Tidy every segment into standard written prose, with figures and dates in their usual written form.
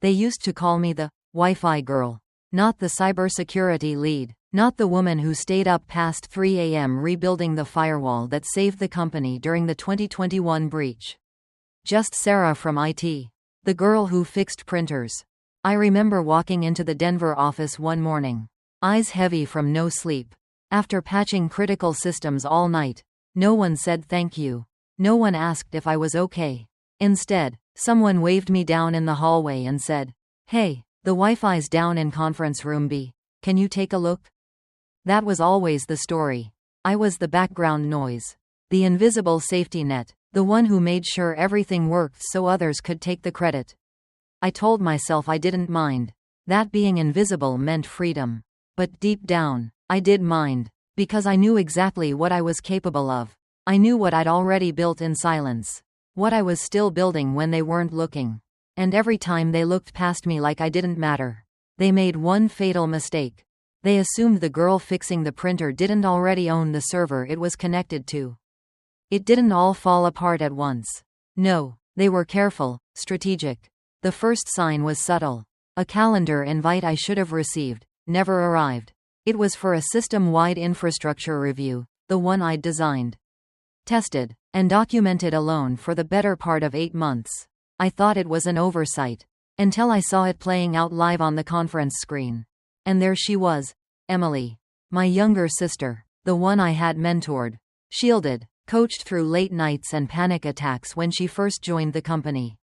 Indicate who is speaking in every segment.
Speaker 1: They used to call me the Wi-Fi girl. Not the cybersecurity lead. Not the woman who stayed up past 3 a.m. rebuilding the firewall that saved the company during the 2021 breach. Just Sarah from IT. The girl who fixed printers. I remember walking into the Denver office one morning. Eyes heavy from no sleep. After patching critical systems all night. No one said thank you. No one asked if I was okay. Instead, someone waved me down in the hallway and said, "Hey, the Wi-Fi's down in conference room B. Can you take a look?" That was always the story. I was the background noise. The invisible safety net. The one who made sure everything worked so others could take the credit. I told myself I didn't mind. That being invisible meant freedom. But deep down, I did mind. Because I knew exactly what I was capable of. I knew what I'd already built in silence. What I was still building when they weren't looking. And every time they looked past me like I didn't matter. They made one fatal mistake. They assumed the girl fixing the printer didn't already own the server it was connected to. It didn't all fall apart at once. No, they were careful, strategic. The first sign was subtle. A calendar invite I should have received, never arrived. It was for a system-wide infrastructure review, the one I'd designed, tested, and documented alone for the better part of 8 months. I thought it was an oversight. Until I saw it playing out live on the conference screen. And there she was, Emily. My younger sister. The one I had mentored. Shielded. Coached through late nights and panic attacks when she first joined the company.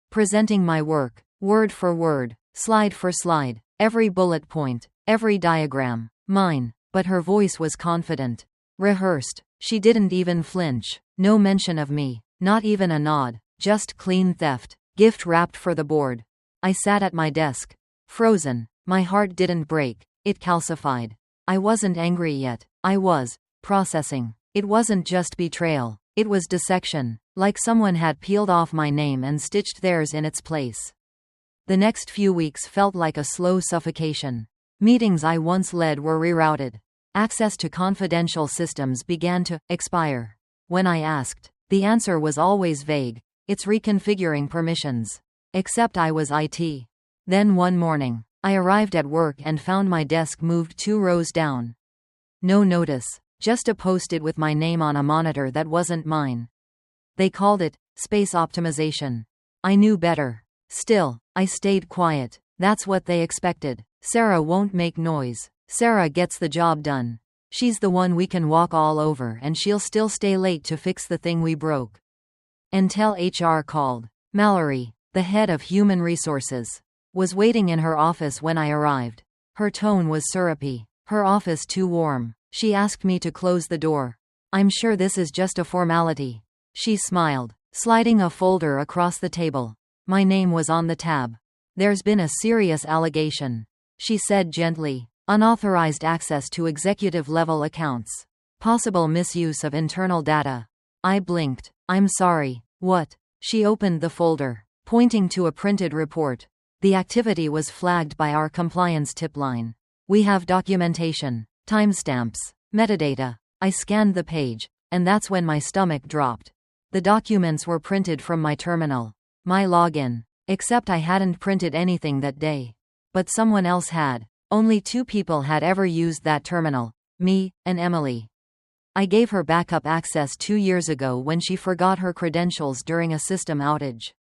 Speaker 1: Presenting my work, word for word, slide for slide, every bullet point, every diagram, mine, but her voice was confident. Rehearsed. She didn't even flinch. No mention of me, not even a nod, just clean theft. Gift wrapped for the board. I sat at my desk. Frozen. My heart didn't break, it calcified. I wasn't angry yet. I was processing. It wasn't just betrayal, it was dissection, like someone had peeled off my name and stitched theirs in its place. The next few weeks felt like a slow suffocation. Meetings I once led were rerouted. Access to confidential systems began to expire. When I asked, the answer was always vague. It's reconfiguring permissions. Except I was IT. Then one morning, I arrived at work and found my desk moved 2 rows down. No notice. Just a post-it with my name on a monitor that wasn't mine. They called it space optimization. I knew better. Still, I stayed quiet. That's what they expected. Sarah won't make noise. Sarah gets the job done. She's the one we can walk all over and she'll still stay late to fix the thing we broke. Until HR called. Mallory, the head of human resources, was waiting in her office when I arrived. Her tone was syrupy. Her office too warm. She asked me to close the door. "I'm sure this is just a formality." She smiled, sliding a folder across the table. My name was on the tab. "There's been a serious allegation," she said gently. "Unauthorized access to executive-level accounts. Possible misuse of internal data." I blinked. "I'm sorry, what?" She opened the folder, pointing to a printed report. The activity was flagged by our compliance tip line. "We have documentation. Timestamps. Metadata." I scanned the page, and that's when my stomach dropped. The documents were printed from my terminal. My login. Except I hadn't printed anything that day. But someone else had. Only 2 people had ever used that terminal. Me, and Emily. I gave her backup access 2 years ago when she forgot her credentials during a system outage.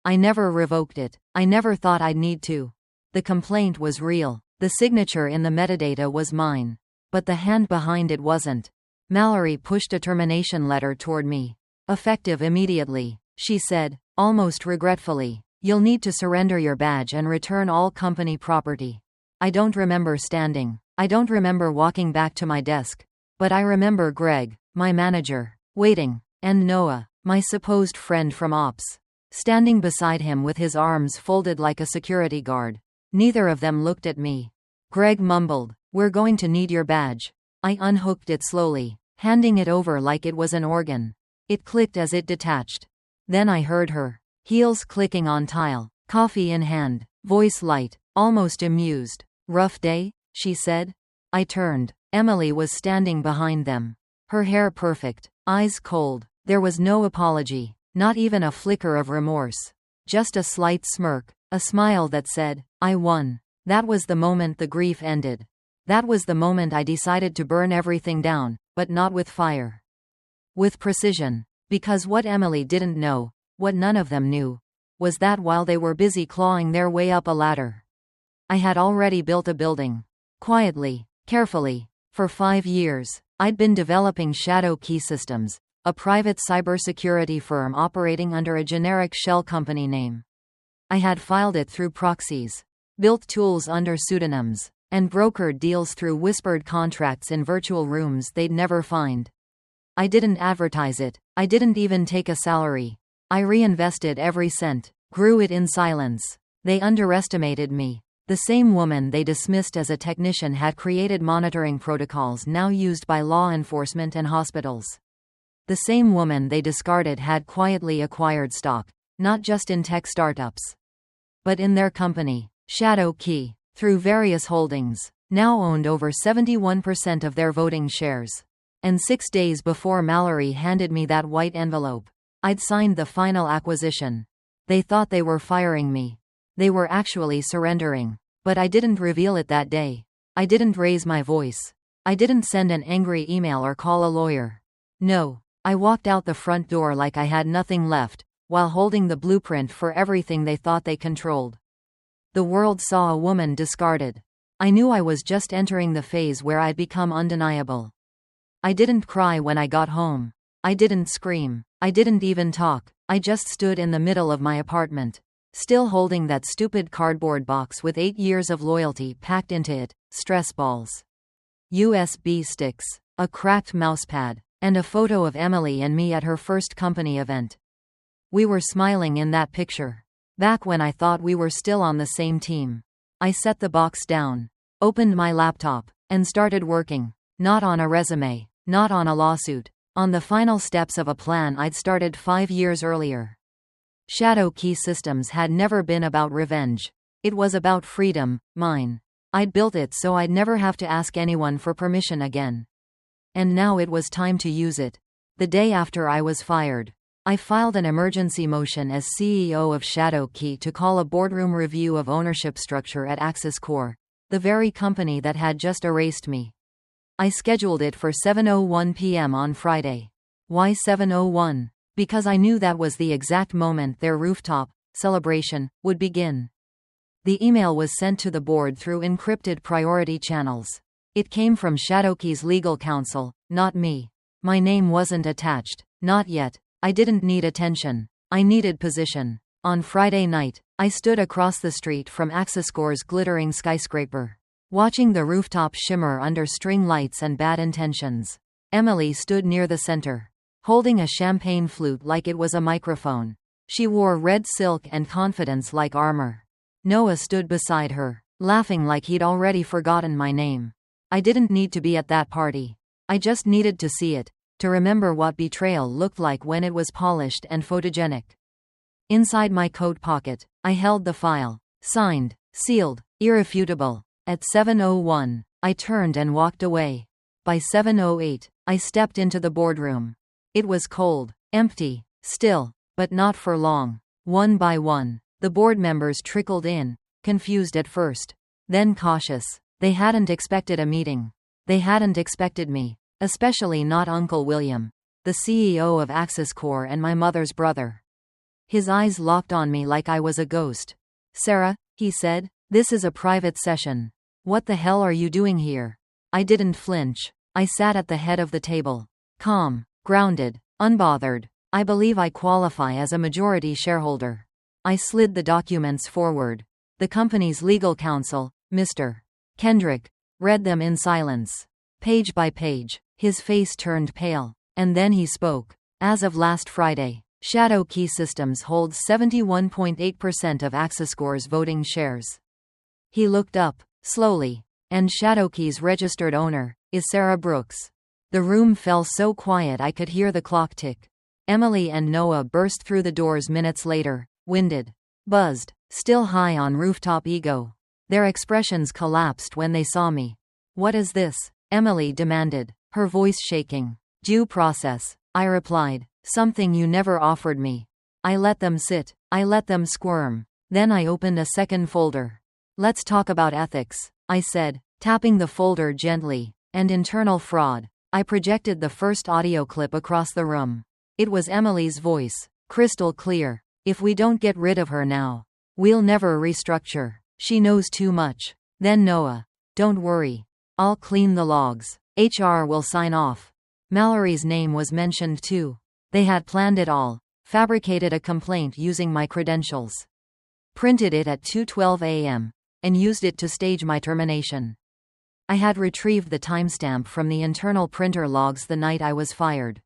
Speaker 1: I never revoked it. I never thought I'd need to. The complaint was real. The signature in the metadata was mine. But the hand behind it wasn't. Mallory pushed a termination letter toward me. "Effective immediately," she said, almost regretfully. "You'll need to surrender your badge and return all company property." I don't remember standing. I don't remember walking back to my desk. But I remember Greg, my manager, waiting, and Noah, my supposed friend from Ops, standing beside him with his arms folded like a security guard. Neither of them looked at me. Greg mumbled, "We're going to need your badge." I unhooked it slowly, handing it over like it was an organ. It clicked as it detached. Then I heard her heels clicking on tile, coffee in hand, voice light, almost amused. "Rough day?" she said. I turned. Emily was standing behind them. Her hair perfect, eyes cold. There was no apology, not even a flicker of remorse. Just a slight smirk. A smile that said, I won. That was the moment the grief ended. That was the moment I decided to burn everything down, but not with fire. With precision. Because what Emily didn't know, what none of them knew, was that while they were busy clawing their way up a ladder, I had already built a building. Quietly, carefully. For 5 years, I'd been developing Shadow Key Systems, a private cybersecurity firm operating under a generic shell company name. I had filed it through proxies, built tools under pseudonyms, and brokered deals through whispered contracts in virtual rooms they'd never find. I didn't advertise it. I didn't even take a salary. I reinvested every cent, grew it in silence. They underestimated me. The same woman they dismissed as a technician had created monitoring protocols now used by law enforcement and hospitals. The same woman they discarded had quietly acquired stock, not just in tech startups, but in their company, Shadow Key, through various holdings, now owned over 71% of their voting shares. And 6 days before Mallory handed me that white envelope, I'd signed the final acquisition. They thought they were firing me. They were actually surrendering. But I didn't reveal it that day. I didn't raise my voice. I didn't send an angry email or call a lawyer. No, I walked out the front door like I had nothing left, while holding the blueprint for everything they thought they controlled. The world saw a woman discarded. I knew I was just entering the phase where I'd become undeniable. I didn't cry when I got home. I didn't scream. I didn't even talk. I just stood in the middle of my apartment, still holding that stupid cardboard box with 8 years of loyalty packed into it, stress balls, USB sticks, a cracked mousepad, and a photo of Emily and me at her first company event. We were smiling in that picture. Back when I thought we were still on the same team. I set the box down, opened my laptop, and started working. Not on a resume, not on a lawsuit, on the final steps of a plan I'd started 5 years earlier. Shadow Key Systems had never been about revenge. It was about freedom, mine. I'd built it so I'd never have to ask anyone for permission again. And now it was time to use it. The day after I was fired, I filed an emergency motion as CEO of Shadow Key to call a boardroom review of ownership structure at Axis Core, the very company that had just erased me. I scheduled it for 7:01 p.m. on Friday. Why 7:01? Because I knew that was the exact moment their rooftop celebration would begin. The email was sent to the board through encrypted priority channels. It came from Shadowkey's legal counsel, not me. My name wasn't attached. Not yet. I didn't need attention. I needed position. On Friday night, I stood across the street from Axis Core's glittering skyscraper, watching the rooftop shimmer under string lights and bad intentions. Emily stood near the center, holding a champagne flute like it was a microphone. She wore red silk and confidence like armor. Noah stood beside her, laughing like he'd already forgotten my name. I didn't need to be at that party. I just needed to see it, to remember what betrayal looked like when it was polished and photogenic. Inside my coat pocket, I held the file, signed, sealed, irrefutable. At 7:01, I turned and walked away. By 7:08, I stepped into the boardroom. It was cold, empty, still, but not for long. One by one, the board members trickled in, confused at first, then cautious. They hadn't expected a meeting. They hadn't expected me, especially not Uncle William, the CEO of Axis Core and my mother's brother. His eyes locked on me like I was a ghost. "Sarah," he said, "this is a private session. What the hell are you doing here?" I didn't flinch. I sat at the head of the table, calm, grounded, unbothered. I believe I qualify as a majority shareholder. I slid the documents forward. The company's legal counsel, Mr. Kendrick, read them in silence. Page by page, his face turned pale, and then he spoke. As of last Friday, Shadow Key Systems holds 71.8% of Axis Core's voting shares. He looked up, slowly, and Shadow Key's registered owner is Sarah Brooks. The room fell so quiet I could hear the clock tick. Emily and Noah burst through the doors minutes later, winded, buzzed, still high on rooftop ego. Their expressions collapsed when they saw me. "What is this?" Emily demanded, her voice shaking. "Due process," I replied. "Something you never offered me." I let them sit. I let them squirm. Then I opened a second folder. Let's talk about ethics, I said, tapping the folder gently. And internal fraud. I projected the first audio clip across the room. It was Emily's voice, crystal clear. If we don't get rid of her now, we'll never restructure. She knows too much. Then Noah. Don't worry. I'll clean the logs. HR will sign off. Mallory's name was mentioned too. They had planned it all, fabricated a complaint using my credentials, printed it at 2:12 a.m., and used it to stage my termination. I had retrieved the timestamp from the internal printer logs the night I was fired.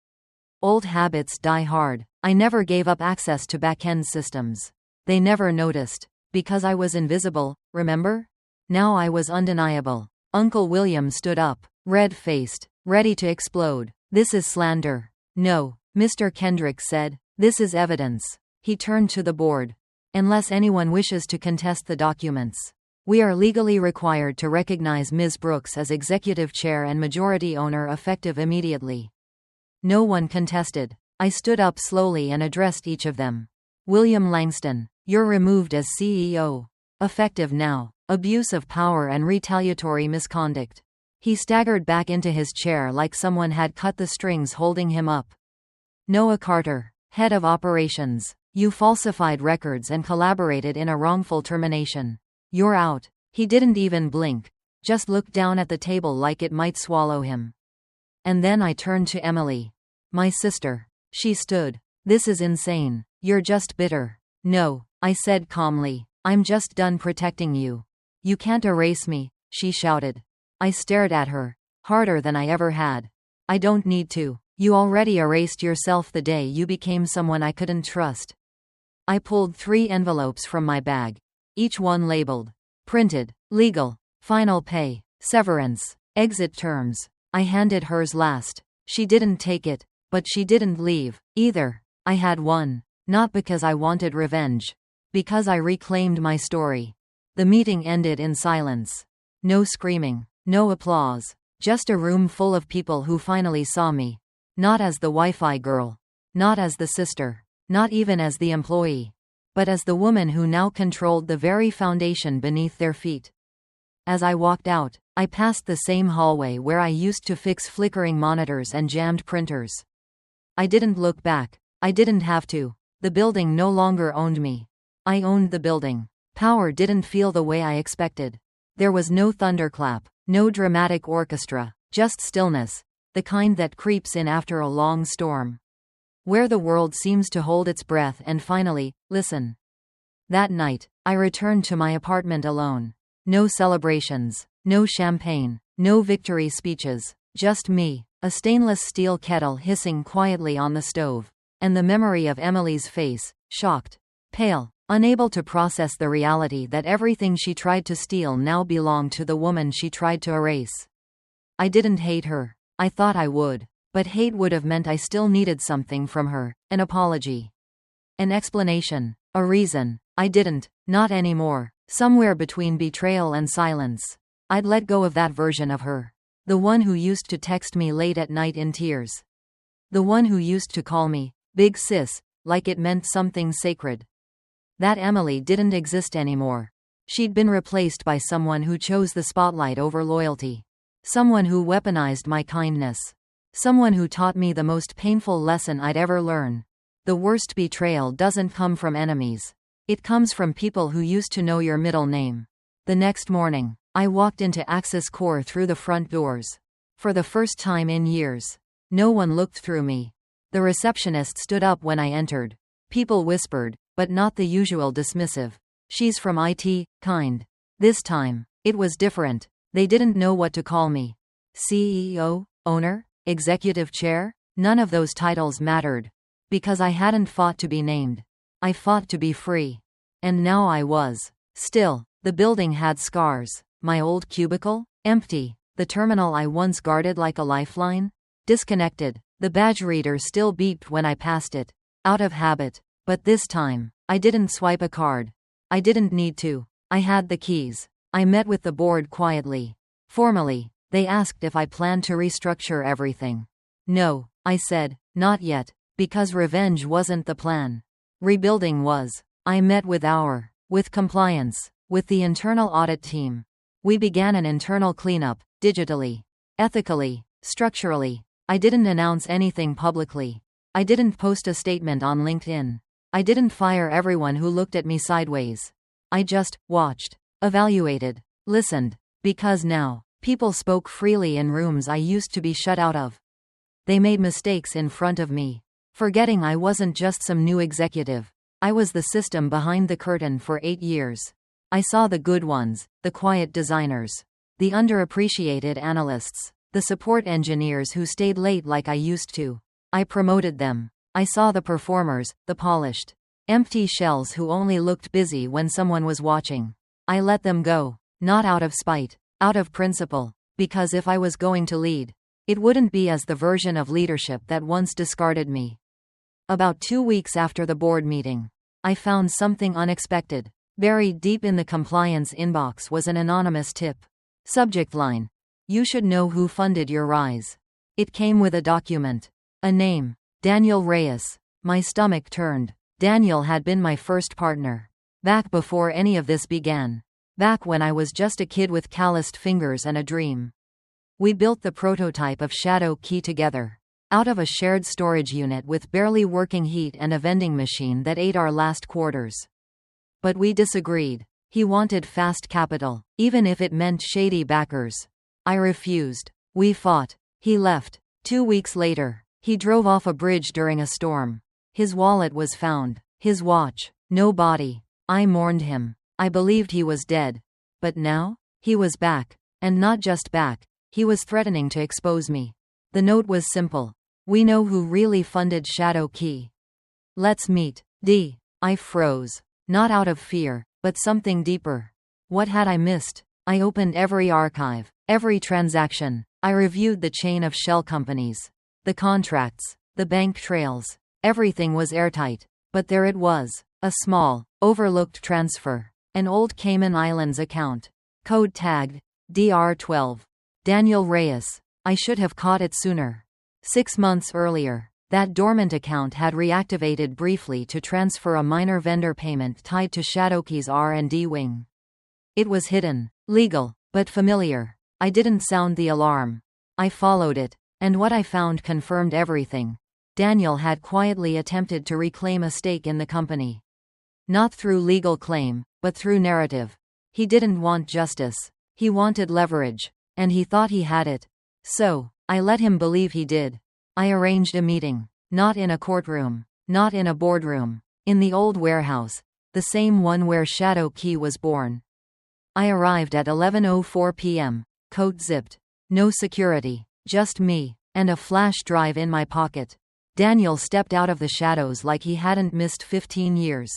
Speaker 1: Old habits die hard. I never gave up access to back-end systems. They never noticed. Because I was invisible, remember? Now I was undeniable. Uncle William stood up, red-faced, ready to explode. This is slander. No, Mr. Kendrick said. This is evidence. He turned to the board. Unless anyone wishes to contest the documents, we are legally required to recognize Ms. Brooks as executive chair and majority owner effective immediately. No one contested. I stood up slowly and addressed each of them. William Langston, you're removed as CEO. Effective now. Abuse of power and retaliatory misconduct. He staggered back into his chair like someone had cut the strings holding him up. Noah Carter, head of operations. You falsified records and collaborated in a wrongful termination. You're out. He didn't even blink. Just looked down at the table like it might swallow him. And then I turned to Emily. My sister. She stood. This is insane. You're just bitter. No, I said calmly. I'm just done protecting you. You can't erase me, she shouted. I stared at her, harder than I ever had. I don't need to. You already erased yourself the day you became someone I couldn't trust. I pulled 3 envelopes from my bag, each one labeled, printed, legal, final pay, severance, exit terms. I handed hers last. She didn't take it, but she didn't leave, either. I had won, not because I wanted revenge, because I reclaimed my story. The meeting ended in silence. No screaming, no applause, just a room full of people who finally saw me. Not as the Wi-Fi girl, not as the sister, not even as the employee, but as the woman who now controlled the very foundation beneath their feet. As I walked out, I passed the same hallway where I used to fix flickering monitors and jammed printers. I didn't look back. I didn't have to. The building no longer owned me. I owned the building. Power didn't feel the way I expected. There was no thunderclap, no dramatic orchestra, just stillness, the kind that creeps in after a long storm, where the world seems to hold its breath and finally, listen. That night, I returned to my apartment alone. No celebrations, no champagne, no victory speeches, just me, a stainless steel kettle hissing quietly on the stove, and the memory of Emily's face, shocked, pale, unable to process the reality that everything she tried to steal now belonged to the woman she tried to erase. I didn't hate her. I thought I would. But hate would have meant I still needed something from her, an apology, an explanation, a reason. I didn't, not anymore. Somewhere between betrayal and silence, I'd let go of that version of her. The one who used to text me late at night in tears. The one who used to call me, Big Sis, like it meant something sacred. That Emily didn't exist anymore. She'd been replaced by someone who chose the spotlight over loyalty. Someone who weaponized my kindness. Someone who taught me the most painful lesson I'd ever learn. The worst betrayal doesn't come from enemies. It comes from people who used to know your middle name. The next morning, I walked into Axis Core through the front doors. For the first time in years. No one looked through me. The receptionist stood up when I entered. People whispered, but not the usual dismissive, "She's from IT," kind. This time, it was different. They didn't know what to call me. CEO? Owner? Executive chair? None of those titles mattered. Because I hadn't fought to be named. I fought to be free. And now I was. Still, the building had scars. My old cubicle? Empty. The terminal I once guarded like a lifeline? Disconnected. The badge reader still beeped when I passed it. Out of habit. But this time, I didn't swipe a card. I didn't need to. I had the keys. I met with the board quietly. Formally, they asked if I planned to restructure everything. No, I said, not yet, because revenge wasn't the plan. Rebuilding was. I met with our With compliance. With the internal audit team. We began an internal cleanup, digitally, ethically, structurally. I didn't announce anything publicly. I didn't post a statement on LinkedIn. I didn't fire everyone who looked at me sideways. I just watched, evaluated, listened. Because now, people spoke freely in rooms I used to be shut out of. They made mistakes in front of me, forgetting I wasn't just some new executive. I was the system behind the curtain for 8 years. I saw the good ones, the quiet designers, the underappreciated analysts, the support engineers who stayed late like I used to. I promoted them. I saw the performers, the polished, empty shells who only looked busy when someone was watching. I let them go, not out of spite, out of principle, because if I was going to lead, it wouldn't be as the version of leadership that once discarded me. About 2 weeks after the board meeting, I found something unexpected. Buried deep in the compliance inbox was an anonymous tip. Subject line: "You should know who funded your rise." It came with a document. A name: Daniel Reyes. My stomach turned. Daniel had been my first partner. Back before any of this began. Back when I was just a kid with calloused fingers and a dream. We built the prototype of Shadow Key together. Out of a shared storage unit with barely working heat and a vending machine that ate our last quarters. But we disagreed. He wanted fast capital, even if it meant shady backers. I refused. We fought. He left. 2 weeks later, he drove off a bridge during a storm. His wallet was found. His watch. No body. I mourned him. I believed he was dead. But now? He was back. And not just back. He was threatening to expose me. The note was simple. "We know who really funded Shadow Key. Let's meet." I froze. Not out of fear, but something deeper. What had I missed? I opened every archive, every transaction. I reviewed the chain of shell companies. The contracts, the bank trails. Everything was airtight. But there it was. A small, overlooked transfer. An old Cayman Islands account. Code tagged DR12. Daniel Reyes. I should have caught it sooner. 6 months earlier, that dormant account had reactivated briefly to transfer a minor vendor payment tied to Shadowkey's R&D wing. It was hidden, legal, but familiar. I didn't sound the alarm. I followed it, and what I found confirmed everything. Daniel had quietly attempted to reclaim a stake in the company. Not through legal claim, but through narrative. He didn't want justice. He wanted leverage. And he thought he had it. So, I let him believe he did. I arranged a meeting. Not in a courtroom. Not in a boardroom. In the old warehouse. The same one where Shadow Key was born. I arrived at 11:04 p.m., coat zipped. No security. Just me. And a flash drive in my pocket. Daniel stepped out of the shadows like he hadn't missed 15 years.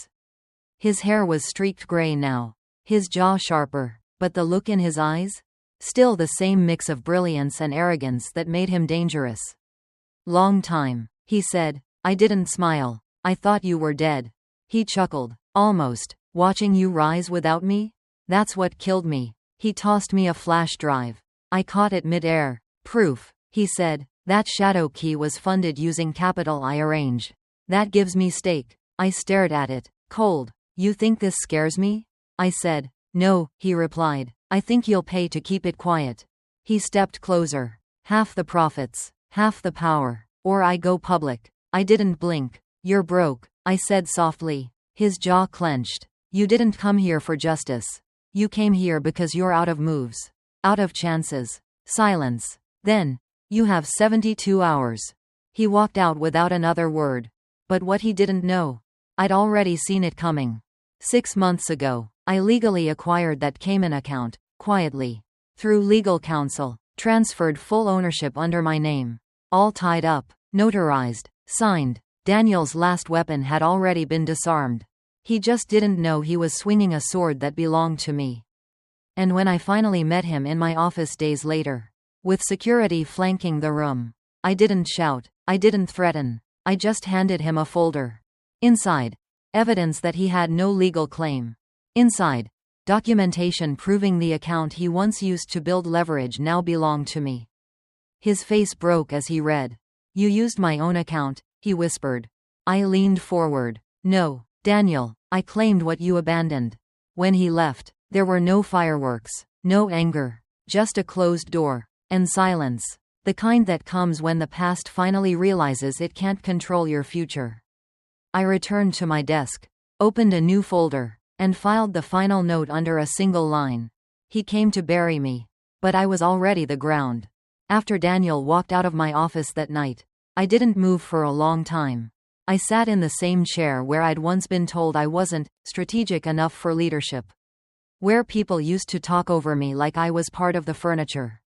Speaker 1: His hair was streaked gray now. His jaw sharper. But the look in his eyes? Still the same mix of brilliance and arrogance that made him dangerous. "Long time," he said. I didn't smile. "I thought you were dead." He chuckled. "Almost. Watching you rise without me? That's what killed me." He tossed me a flash drive. I caught it mid-air. "Proof," he said. "That Shadow Key was funded using capital I arranged. That gives me stake." I stared at it. Cold. "You think this scares me?" I said. "No," he replied. "I think you'll pay to keep it quiet." He stepped closer. "Half the profits. Half the power. Or I go public." I didn't blink. "You're broke," I said softly. His jaw clenched. "You didn't come here for justice. You came here because you're out of moves. Out of chances." Silence. Then, "You have 72 hours." He walked out without another word. But what he didn't know, I'd already seen it coming. 6 months ago, I legally acquired that Cayman account, quietly. Through legal counsel, transferred full ownership under my name. All tied up, notarized, signed. Daniel's last weapon had already been disarmed. He just didn't know he was swinging a sword that belonged to me. And when I finally met him in my office days later, with security flanking the room, I didn't shout, I didn't threaten, I just handed him a folder. Inside, evidence that he had no legal claim. Inside, documentation proving the account he once used to build leverage now belonged to me. His face broke as he read. "You used my own account," he whispered. I leaned forward. "No, Daniel, I claimed what you abandoned. When he left, there were no fireworks, no anger, just a closed door. And silence. The kind that comes when the past finally realizes it can't control your future. I returned to my desk, opened a new folder, and filed the final note under a single line. He came to bury me. But I was already the ground. After Daniel walked out of my office that night, I didn't move for a long time. I sat in the same chair where I'd once been told I wasn't strategic enough for leadership. Where people used to talk over me like I was part of the furniture.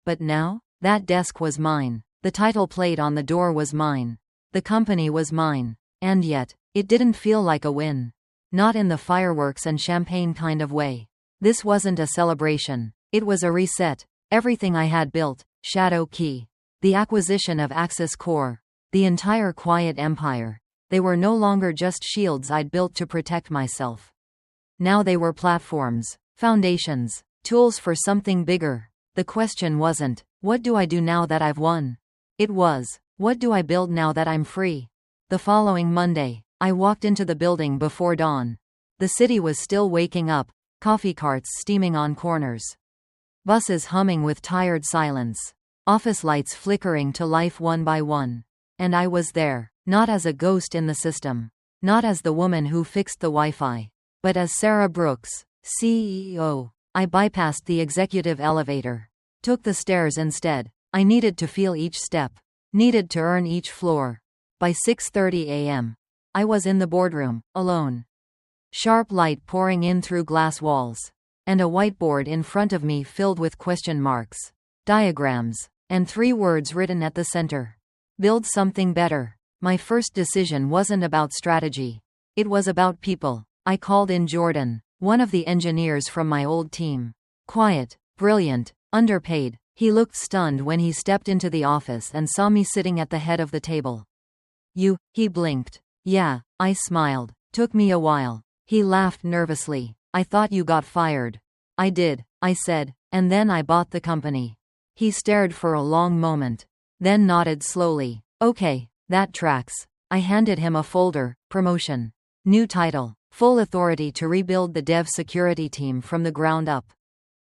Speaker 1: But now, that desk was mine. The title plate on the door was mine. The company was mine. And yet, it didn't feel like a win. Not in the fireworks and champagne kind of way. This wasn't a celebration. It was a reset. Everything I had built, Shadow Key, the acquisition of Axis Core, the entire quiet empire, they were no longer just shields I'd built to protect myself. Now they were platforms, foundations, tools for something bigger. The question wasn't, what do I do now that I've won? It was, what do I build now that I'm free? The following Monday, I walked into the building before dawn. The city was still waking up, coffee carts steaming on corners. Buses humming with tired silence. Office lights flickering to life one by one. And I was there, not as a ghost in the system. Not as the woman who fixed the Wi-Fi. But as Sarah Brooks, CEO. I bypassed the executive elevator. Took the stairs instead. I needed to feel each step. Needed to earn each floor. By 6:30 a.m. I was in the boardroom, alone. Sharp light pouring in through glass walls. And a whiteboard in front of me filled with question marks, diagrams, and 3 words written at the center. Build something better. My first decision wasn't about strategy. It was about people. I called in Jordan, one of the engineers from my old team. Quiet, brilliant, underpaid. He looked stunned when he stepped into the office and saw me sitting at the head of the table. He blinked. Yeah, I smiled. Took me a while. He laughed nervously. I thought you got fired. I did, I said, and then I bought the company. He stared for a long moment, then nodded slowly. Okay, that tracks. I handed him a folder, promotion. New title, full authority to rebuild the dev security team from the ground up.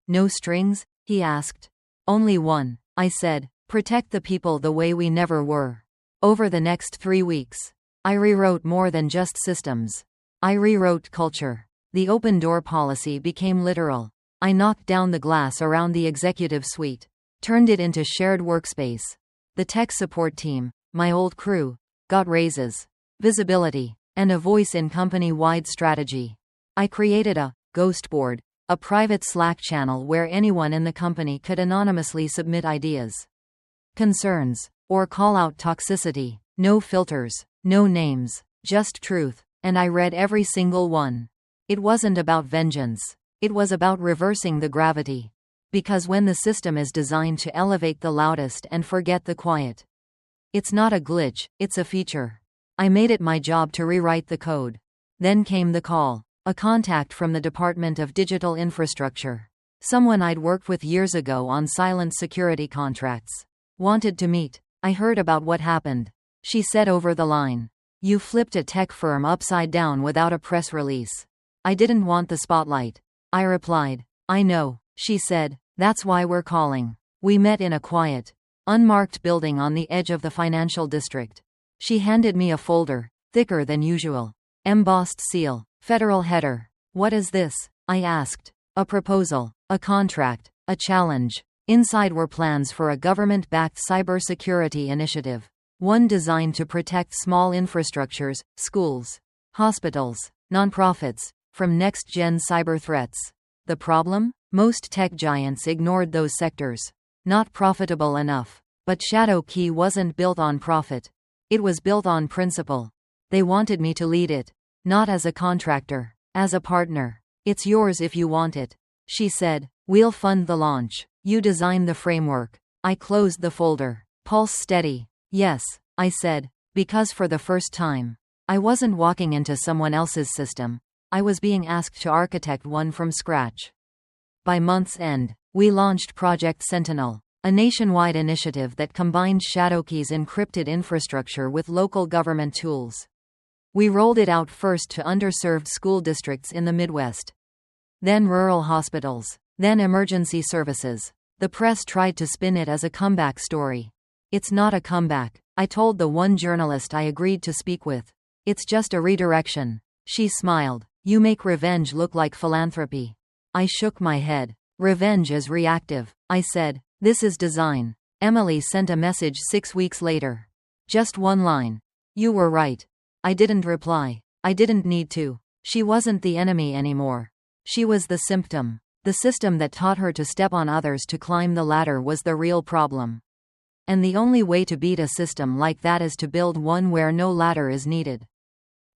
Speaker 1: No strings? He asked. Only one, I said, protect the people the way we never were. Over the next 3 weeks, I rewrote more than just systems. I rewrote culture. The open door policy became literal. I knocked down the glass around the executive suite, turned it into shared workspace. The tech support team, my old crew, got raises, visibility, and a voice in company-wide strategy. I created a ghost board, a private Slack channel where anyone in the company could anonymously submit ideas, concerns, or call out toxicity. No filters, no names, just truth, and I read every single one. It wasn't about vengeance. It was about reversing the gravity. Because when the system is designed to elevate the loudest and forget the quiet, it's not a glitch, it's a feature. I made it my job to rewrite the code. Then came the call. A contact from the Department of Digital Infrastructure. Someone I'd worked with years ago on silent security contracts. Wanted to meet. I heard about what happened. She said over the line. You flipped a tech firm upside down without a press release. I didn't want the spotlight. I replied. I know, she said. That's why we're calling. We met in a quiet, unmarked building on the edge of the financial district. She handed me a folder, thicker than usual. Embossed seal, federal header. What is this? I asked. A proposal, a contract, a challenge. Inside were plans for a government-backed cybersecurity initiative. One designed to protect small infrastructures, schools, hospitals, nonprofits, from next-gen cyber threats. The problem? Most tech giants ignored those sectors. Not profitable enough. But Shadow Key wasn't built on profit. It was built on principle. They wanted me to lead it. Not as a contractor. As a partner. It's yours if you want it. She said, we'll fund the launch. You design the framework. I closed the folder. Pulse steady. Yes, I said, because for the first time, I wasn't walking into someone else's system. I was being asked to architect one from scratch. By month's end, we launched Project Sentinel, a nationwide initiative that combined Shadowkey's encrypted infrastructure with local government tools. We rolled it out first to underserved school districts in the Midwest, then rural hospitals, then emergency services. The press tried to spin it as a comeback story. It's not a comeback, I told the one journalist I agreed to speak with. It's just a redirection. She smiled. You make revenge look like philanthropy. I shook my head. Revenge is reactive, I said. This is design. Emily sent a message 6 weeks later. Just one line. You were right. I didn't reply. I didn't need to. She wasn't the enemy anymore. She was the symptom. The system that taught her to step on others to climb the ladder was the real problem. And the only way to beat a system like that is to build one where no ladder is needed.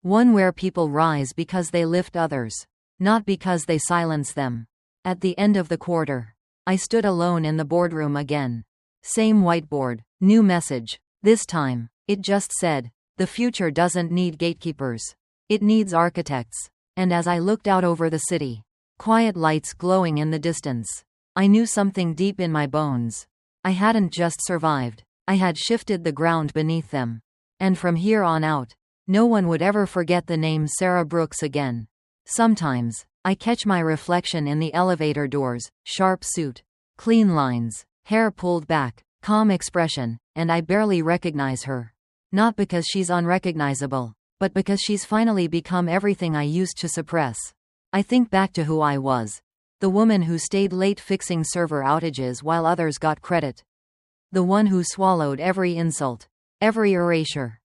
Speaker 1: One where people rise because they lift others, not because they silence them. At the end of the quarter, I stood alone in the boardroom again. Same whiteboard, new message. This time, it just said, the future doesn't need gatekeepers. It needs architects. And as I looked out over the city, quiet lights glowing in the distance, I knew something deep in my bones. I hadn't just survived, I had shifted the ground beneath them. And from here on out, no one would ever forget the name Sarah Brooks again. Sometimes, I catch my reflection in the elevator doors, sharp suit, clean lines, hair pulled back, calm expression, and I barely recognize her. Not because she's unrecognizable, but because she's finally become everything I used to suppress. I think back to who I was. The woman who stayed late fixing server outages while others got credit. The one who swallowed every insult, every erasure,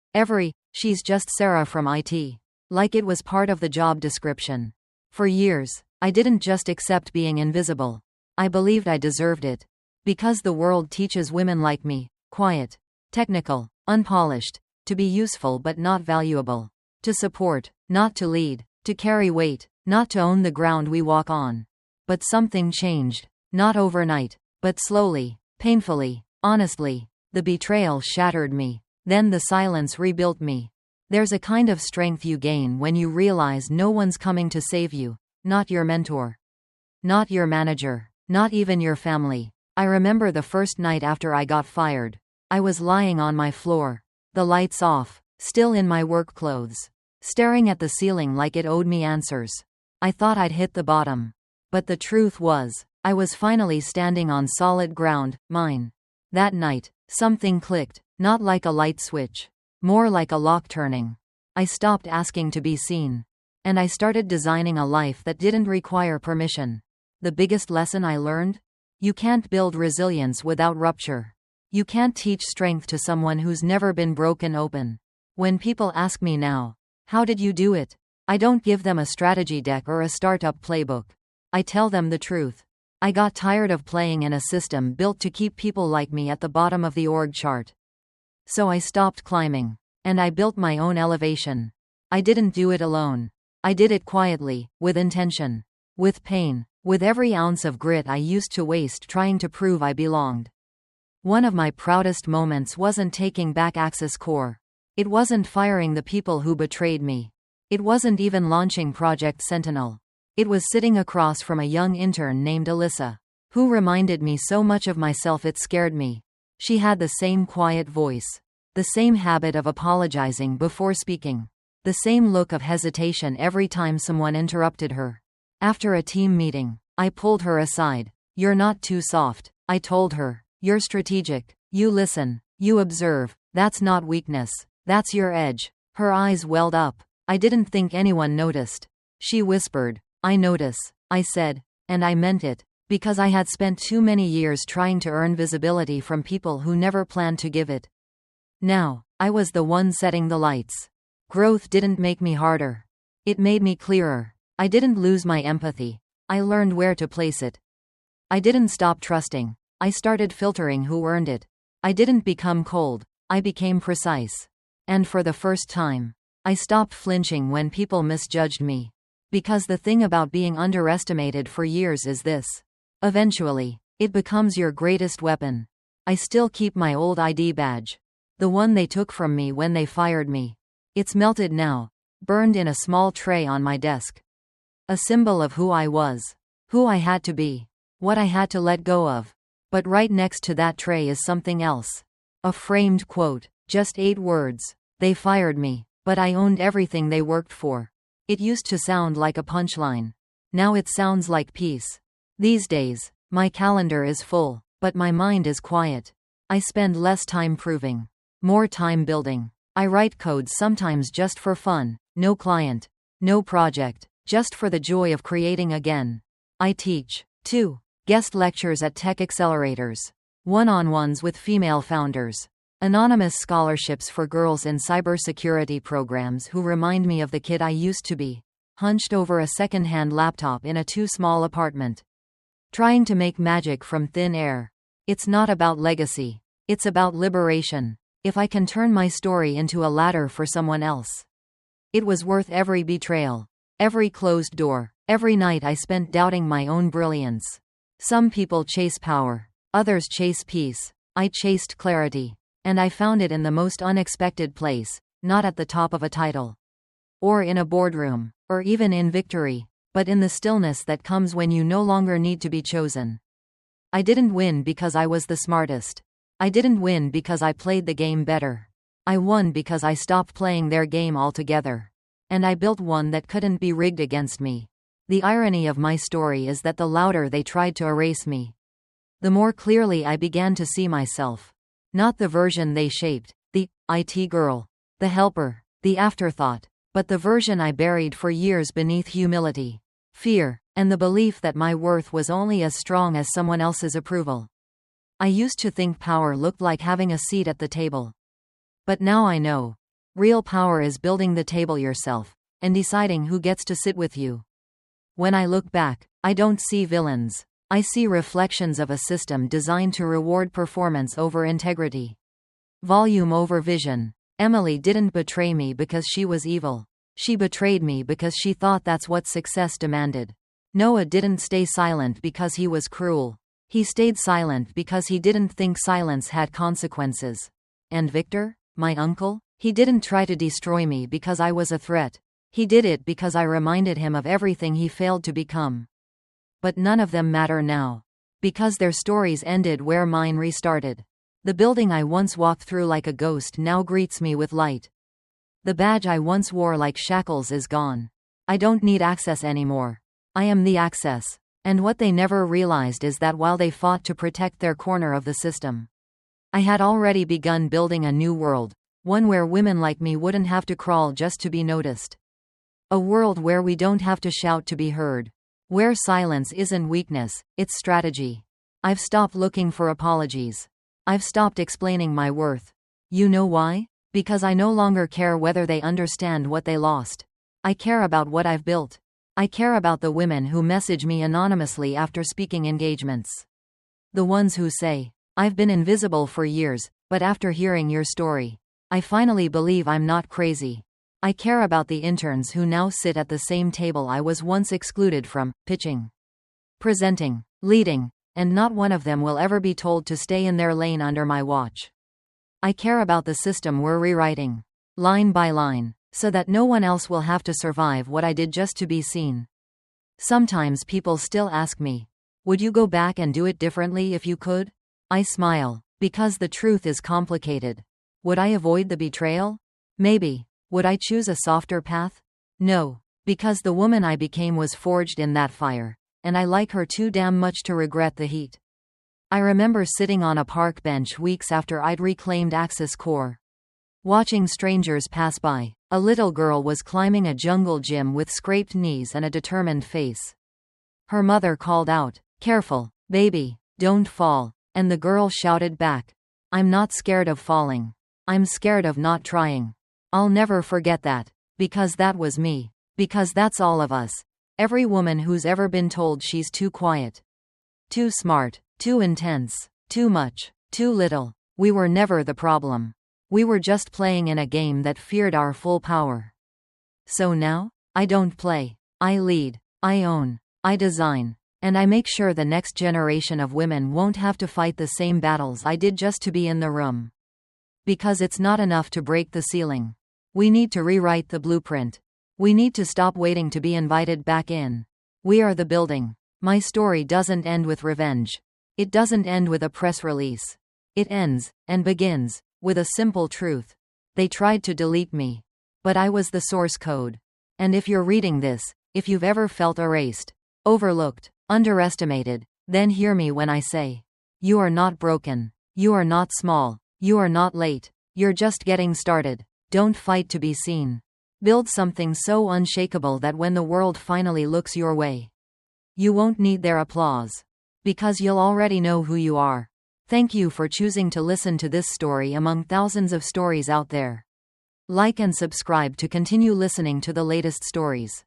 Speaker 1: she's just Sarah from IT. Like it was part of the job description. For years, I didn't just accept being invisible. I believed I deserved it. Because the world teaches women like me, quiet, technical, unpolished, to be useful but not valuable. To support, not to lead. To carry weight, not to own the ground we walk on. But something changed. Not overnight, but slowly, painfully, honestly. The betrayal shattered me. Then the silence rebuilt me. There's a kind of strength you gain when you realize no one's coming to save you. Not your mentor. Not your manager. Not even your family. I remember the first night after I got fired. I was lying on my floor. The lights off. Still in my work clothes. Staring at the ceiling like it owed me answers. I thought I'd hit the bottom. But the truth was, I was finally standing on solid ground, mine. That night, something clicked. Not like a light switch. More like a lock turning. I stopped asking to be seen. And I started designing a life that didn't require permission. The biggest lesson I learned? You can't build resilience without rupture. You can't teach strength to someone who's never been broken open. When people ask me now, how did you do it? I don't give them a strategy deck or a startup playbook. I tell them the truth. I got tired of playing in a system built to keep people like me at the bottom of the org chart. So I stopped climbing. And I built my own elevation. I didn't do it alone. I did it quietly, with intention. With pain. With every ounce of grit I used to waste trying to prove I belonged. One of my proudest moments wasn't taking back Access Core. It wasn't firing the people who betrayed me. It wasn't even launching Project Sentinel. It was sitting across from a young intern named Alyssa, who reminded me so much of myself it scared me. She had the same quiet voice. The same habit of apologizing before speaking. The same look of hesitation every time someone interrupted her. After a team meeting, I pulled her aside. You're not too soft, I told her. You're strategic. You listen. You observe. That's not weakness. That's your edge. Her eyes welled up. I didn't think anyone noticed. She whispered, I notice. I said, and I meant it. Because I had spent too many years trying to earn visibility from people who never planned to give it. Now, I was the one setting the lights. Growth didn't make me harder. It made me clearer. I didn't lose my empathy. I learned where to place it. I didn't stop trusting. I started filtering who earned it. I didn't become cold. I became precise. And for the first time, I stopped flinching when people misjudged me. Because the thing about being underestimated for years is this. Eventually, it becomes your greatest weapon. I still keep my old ID badge. The one they took from me when they fired me. It's melted now, burned in a small tray on my desk. A symbol of who I was. Who I had to be. What I had to let go of. But right next to that tray is something else. A framed quote. Just 8 words. They fired me, but I owned everything they worked for. It used to sound like a punchline. Now it sounds like peace. These days, my calendar is full, but my mind is quiet. I spend less time proving, more time building. I write code sometimes just for fun, no client, no project, just for the joy of creating again. I teach, too. Guest lectures at tech accelerators. One-on-ones with female founders. Anonymous scholarships for girls in cybersecurity programs who remind me of the kid I used to be, hunched over a second-hand laptop in a too-small apartment. Trying to make magic from thin air. It's not about legacy. It's about liberation. If I can turn my story into a ladder for someone else. It was worth every betrayal. Every closed door. Every night I spent doubting my own brilliance. Some people chase power. Others chase peace. I chased clarity. And I found it in the most unexpected place, not at the top of a title. Or in a boardroom. Or even in victory. But in the stillness that comes when you no longer need to be chosen. I didn't win because I was the smartest. I didn't win because I played the game better. I won because I stopped playing their game altogether. And I built one that couldn't be rigged against me. The irony of my story is that the louder they tried to erase me, the more clearly I began to see myself. Not the version they shaped, the IT girl, the helper, the afterthought, but the version I buried for years beneath humility, fear, and the belief that my worth was only as strong as someone else's approval. I used to think power looked like having a seat at the table. But now I know. Real power is building the table yourself, and deciding who gets to sit with you. When I look back, I don't see villains. I see reflections of a system designed to reward performance over integrity. Volume over vision. Emily didn't betray me because she was evil. She betrayed me because she thought that's what success demanded. Noah didn't stay silent because he was cruel. He stayed silent because he didn't think silence had consequences. And Victor, my uncle, he didn't try to destroy me because I was a threat. He did it because I reminded him of everything he failed to become. But none of them matter now. Because their stories ended where mine restarted. The building I once walked through like a ghost now greets me with light. The badge I once wore like shackles is gone. I don't need access anymore. I am the access. And what they never realized is that while they fought to protect their corner of the system, I had already begun building a new world. One where women like me wouldn't have to crawl just to be noticed. A world where we don't have to shout to be heard. Where silence isn't weakness, it's strategy. I've stopped looking for apologies. I've stopped explaining my worth. You know why? Because I no longer care whether they understand what they lost. I care about what I've built. I care about the women who message me anonymously after speaking engagements. The ones who say, I've been invisible for years, but after hearing your story, I finally believe I'm not crazy. I care about the interns who now sit at the same table I was once excluded from, pitching, presenting, leading, and not one of them will ever be told to stay in their lane under my watch. I care about the system we're rewriting, line by line, so that no one else will have to survive what I did just to be seen. Sometimes people still ask me, would you go back and do it differently if you could? I smile, because the truth is complicated. Would I avoid the betrayal? Maybe. Would I choose a softer path? No, because the woman I became was forged in that fire, and I like her too damn much to regret the heat. I remember sitting on a park bench weeks after I'd reclaimed Axis Core, watching strangers pass by. A little girl was climbing a jungle gym with scraped knees and a determined face. Her mother called out, "Careful, baby, don't fall," and the girl shouted back, "I'm not scared of falling. I'm scared of not trying." I'll never forget that. Because that was me. Because that's all of us. Every woman who's ever been told she's too quiet, too smart, too intense, too much, too little. We were never the problem. We were just playing in a game that feared our full power. So now, I don't play. I lead. I own. I design. And I make sure the next generation of women won't have to fight the same battles I did just to be in the room. Because it's not enough to break the ceiling. We need to rewrite the blueprint. We need to stop waiting to be invited back in. We are the building. My story doesn't end with revenge. It doesn't end with a press release. It ends, and begins, with a simple truth. They tried to delete me. But I was the source code. And if you're reading this, if you've ever felt erased, overlooked, underestimated, then hear me when I say, you are not broken. You are not small. You are not late. You're just getting started. Don't fight to be seen. Build something so unshakable that when the world finally looks your way, you won't need their applause. Because you'll already know who you are. Thank you for choosing to listen to this story among thousands of stories out there. Like and subscribe to continue listening to the latest stories.